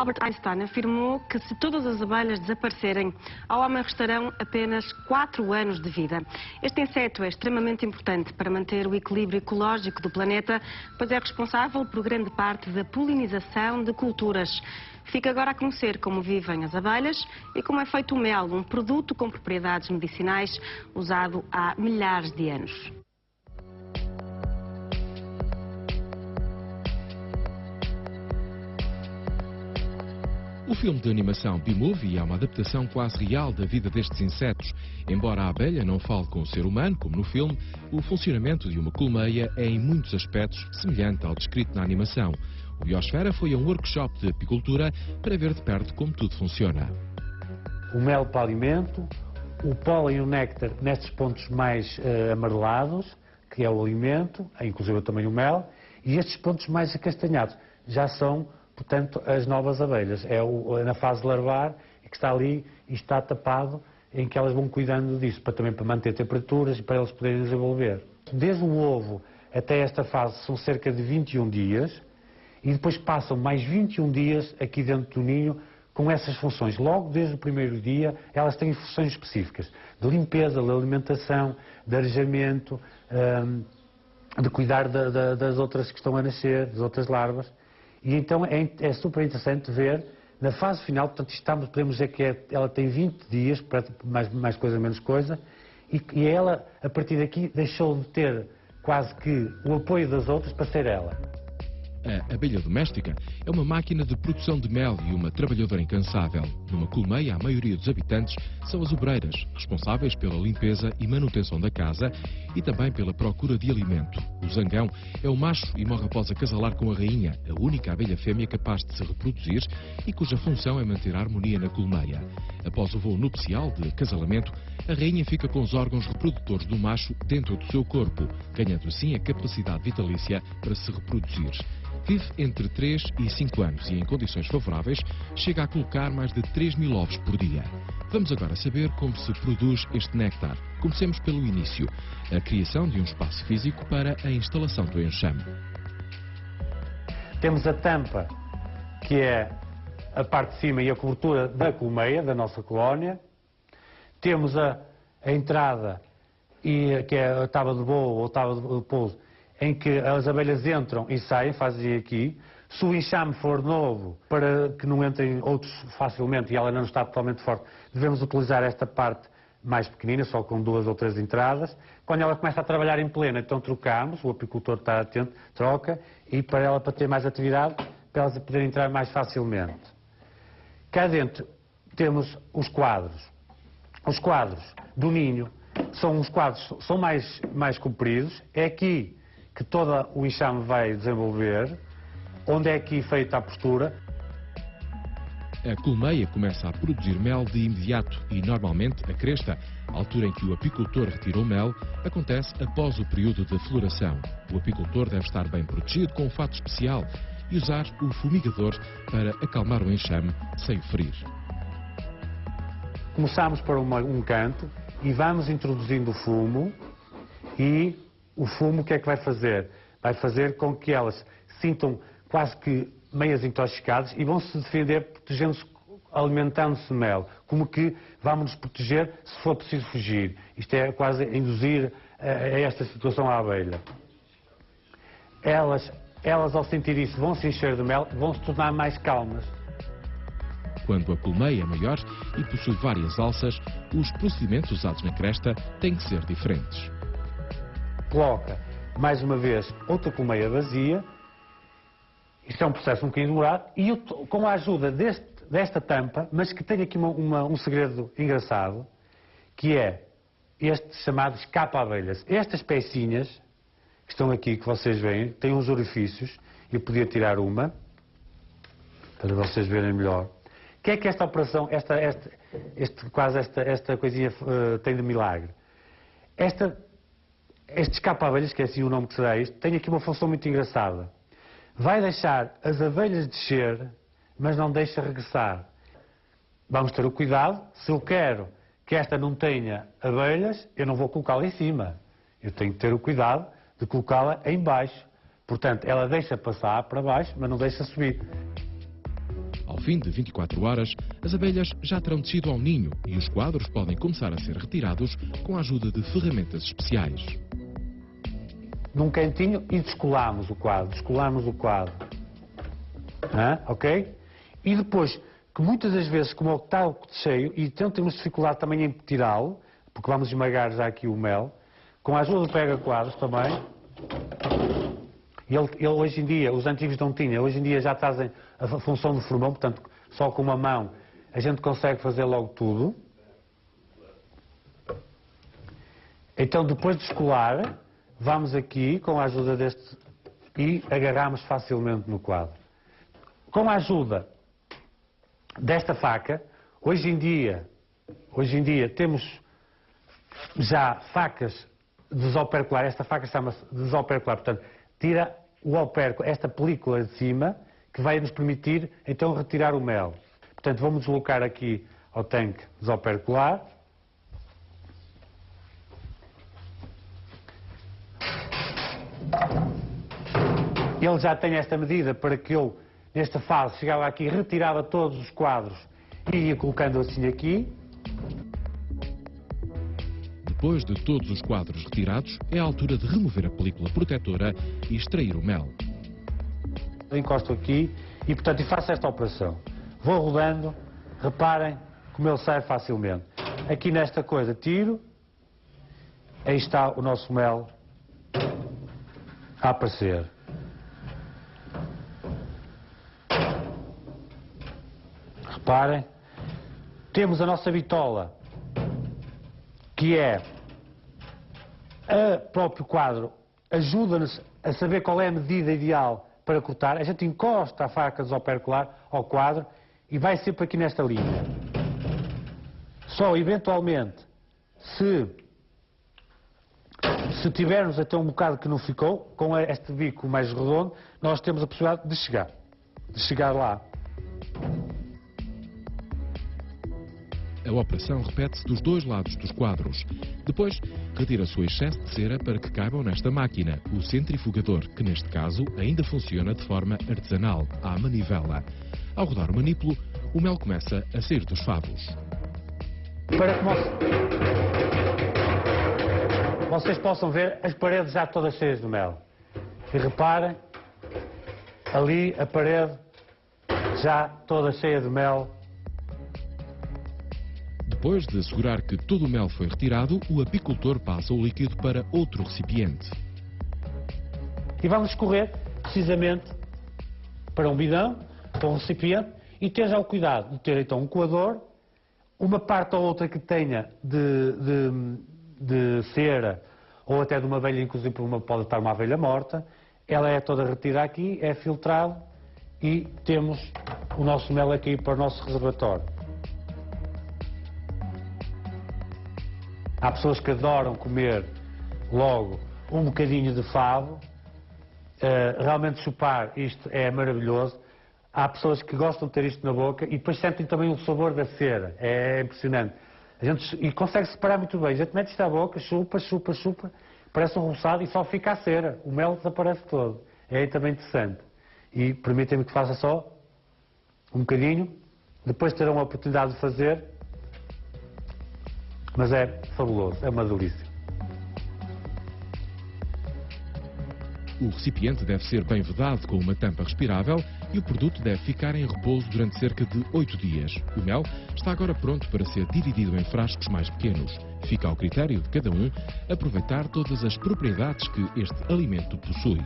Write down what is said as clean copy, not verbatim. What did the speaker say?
Albert Einstein afirmou que se todas as abelhas desaparecerem, ao homem restarão apenas 4 anos de vida. Este inseto é extremamente importante para manter o equilíbrio ecológico do planeta, pois é responsável por grande parte da polinização de culturas. Fica agora a conhecer como vivem as abelhas e como é feito o mel, um produto com propriedades medicinais usado há milhares de anos. O filme de animação B-Movie é uma adaptação quase real da vida destes insetos. Embora a abelha não fale com o ser humano, como no filme, o funcionamento de uma colmeia é em muitos aspectos semelhante ao descrito na animação. O Biosfera foi a um workshop de apicultura para ver de perto como tudo funciona. O mel para alimento, o pólen e o néctar nestes pontos mais amarelados, que é o alimento, inclusive também o mel, e estes pontos mais acastanhados já são, portanto, as novas abelhas. É na fase larvar que está ali e está tapado, em que elas vão cuidando disso, também para manter temperaturas e para elas poderem desenvolver. Desde o ovo até esta fase são cerca de 21 dias e depois passam mais 21 dias aqui dentro do ninho com essas funções. Logo desde o primeiro dia elas têm funções específicas de limpeza, de alimentação, de arejamento, de cuidar das outras que estão a nascer, das outras larvas. E então é super interessante ver, na fase final, portanto, podemos dizer que ela tem 20 dias, mais coisa, menos coisa, e ela, a partir daqui, deixou de ter quase que o apoio das outras para ser ela. A abelha doméstica é uma máquina de produção de mel e uma trabalhadora incansável. Numa colmeia, a maioria dos habitantes são as obreiras, responsáveis pela limpeza e manutenção da casa e também pela procura de alimento. O zangão é o macho e morre após acasalar com a rainha, a única abelha fêmea capaz de se reproduzir e cuja função é manter a harmonia na colmeia. Após o voo nupcial de acasalamento, a rainha fica com os órgãos reprodutores do macho dentro do seu corpo, ganhando assim a capacidade vitalícia para se reproduzir. Vive entre 3 e 5 anos e, em condições favoráveis, chega a colocar mais de 3.000 ovos por dia. Vamos agora saber como se produz este néctar. Comecemos pelo início, a criação de um espaço físico para a instalação do enxame. Temos a tampa, que é a parte de cima e a cobertura da colmeia, da nossa colónia. Temos a entrada, que é a tábua de voo ou tábua de pouso, em que as abelhas entram e saem, fazem aqui. Se o enxame for novo, para que não entrem outros facilmente e ela não está totalmente forte, devemos utilizar esta parte mais pequenina, só com 2 ou 3 entradas. Quando ela começa a trabalhar em plena, então trocamos, o apicultor está atento, troca, e para ela para ter mais atividade, para elas poderem entrar mais facilmente. Cá dentro temos os quadros. Os quadros do ninho são mais compridos. É aqui que todo o enxame vai desenvolver, onde é aqui feita a postura. A colmeia começa a produzir mel de imediato e, normalmente, a cresta, a altura em que o apicultor retira o mel, acontece após o período de floração. O apicultor deve estar bem protegido com um fato especial e usar o fumigador para acalmar o enxame sem o ferir. Começamos por um canto e vamos introduzindo o fumo, e o fumo o que é que vai fazer? Vai fazer com que elas se sintam quase que meias intoxicadas e vão se defender protegendo-se, alimentando-se de mel, como que vamos nos proteger se for preciso fugir. Isto é quase induzir a esta situação à abelha. Elas ao sentir isso vão se encher de mel, vão se tornar mais calmas. Quando a colmeia é maior e possui várias alças, os procedimentos usados na cresta têm que ser diferentes. Coloca, mais uma vez, outra colmeia vazia. Isto é um processo um bocadinho demorado e com a ajuda desta tampa, mas que tem aqui um segredo engraçado, que é este chamado escapa-abelhas. Estas pecinhas que estão aqui, que vocês veem, têm uns orifícios. Eu podia tirar uma, para vocês verem melhor. O que é que esta operação, esta coisinha tem de milagre? Este escapa-abelhas, que é assim o nome que se dá a isto, tem aqui uma função muito engraçada. Vai deixar as abelhas descer, mas não deixa regressar. Vamos ter o cuidado, se eu quero que esta não tenha abelhas, eu não vou colocá-la em cima. Eu tenho que ter o cuidado de colocá-la em baixo. Portanto, ela deixa passar para baixo, mas não deixa subir. Ao fim de 24 horas, as abelhas já terão descido ao ninho e os quadros podem começar a ser retirados com a ajuda de ferramentas especiais. Num cantinho e descolamos o quadro, ok? E depois, que muitas das vezes, como está cheio, e então temos dificuldade também em tirá-lo, porque vamos esmagar já aqui o mel, com a ajuda do pega-quadros também, ele hoje em dia, os antigos não tinham, hoje em dia já trazem a função de formão, portanto, só com uma mão a gente consegue fazer logo tudo. Então, depois de descolar, vamos aqui, com a ajuda deste, e agarramos facilmente no quadro. Com a ajuda desta faca, hoje em dia temos já facas desopercular. Esta faca chama-se desopercular, portanto, tira o opérculo, esta película de cima, que vai nos permitir, então, retirar o mel. Portanto, vamos deslocar aqui ao tanque desopercular. Ele já tem esta medida para que eu, nesta fase, chegava aqui, retirava todos os quadros e ia colocando assim aqui. Depois de todos os quadros retirados, é a altura de remover a película protetora e extrair o mel. Encosto aqui e, portanto, faço esta operação. Vou rodando, reparem como ele sai facilmente. Aqui nesta coisa tiro, aí está o nosso mel a aparecer. Reparem, temos a nossa bitola, que é o próprio quadro, ajuda-nos a saber qual é a medida ideal para cortar. A gente encosta a faca desopercular ao quadro e vai sempre aqui nesta linha. Só, eventualmente, se tivermos até um bocado que não ficou, com este bico mais redondo, nós temos a possibilidade de chegar lá. A operação repete-se dos dois lados dos quadros. Depois, retira-se o excesso de cera para que caibam nesta máquina, o centrifugador, que neste caso ainda funciona de forma artesanal, à manivela. Ao rodar o manípulo, o mel começa a sair dos favos. Para que vocês possam ver as paredes já todas cheias de mel. E reparem, ali a parede já toda cheia de mel. Depois de assegurar que todo o mel foi retirado, o apicultor passa o líquido para outro recipiente. E vamos escorrer precisamente para um bidão, para um recipiente, e ter já o cuidado de ter então um coador, uma parte ou outra que tenha de cera, ou até de uma abelha, inclusive pode estar uma abelha morta. Ela é toda retirada aqui, é filtrado e temos o nosso mel aqui para o nosso reservatório. Há pessoas que adoram comer logo um bocadinho de favo. Realmente chupar isto é maravilhoso. Há pessoas que gostam de ter isto na boca e depois sentem também o sabor da cera. É impressionante. E consegue separar muito bem. A gente mete isto à boca, chupa, parece um roçado e só fica a cera. O mel desaparece todo. É também interessante. E permitem-me que faça só um bocadinho. Depois terão a oportunidade de fazer. Mas é fabuloso, é uma delícia. O recipiente deve ser bem vedado com uma tampa respirável e o produto deve ficar em repouso durante cerca de 8 dias. O mel está agora pronto para ser dividido em frascos mais pequenos. Fica ao critério de cada um aproveitar todas as propriedades que este alimento possui.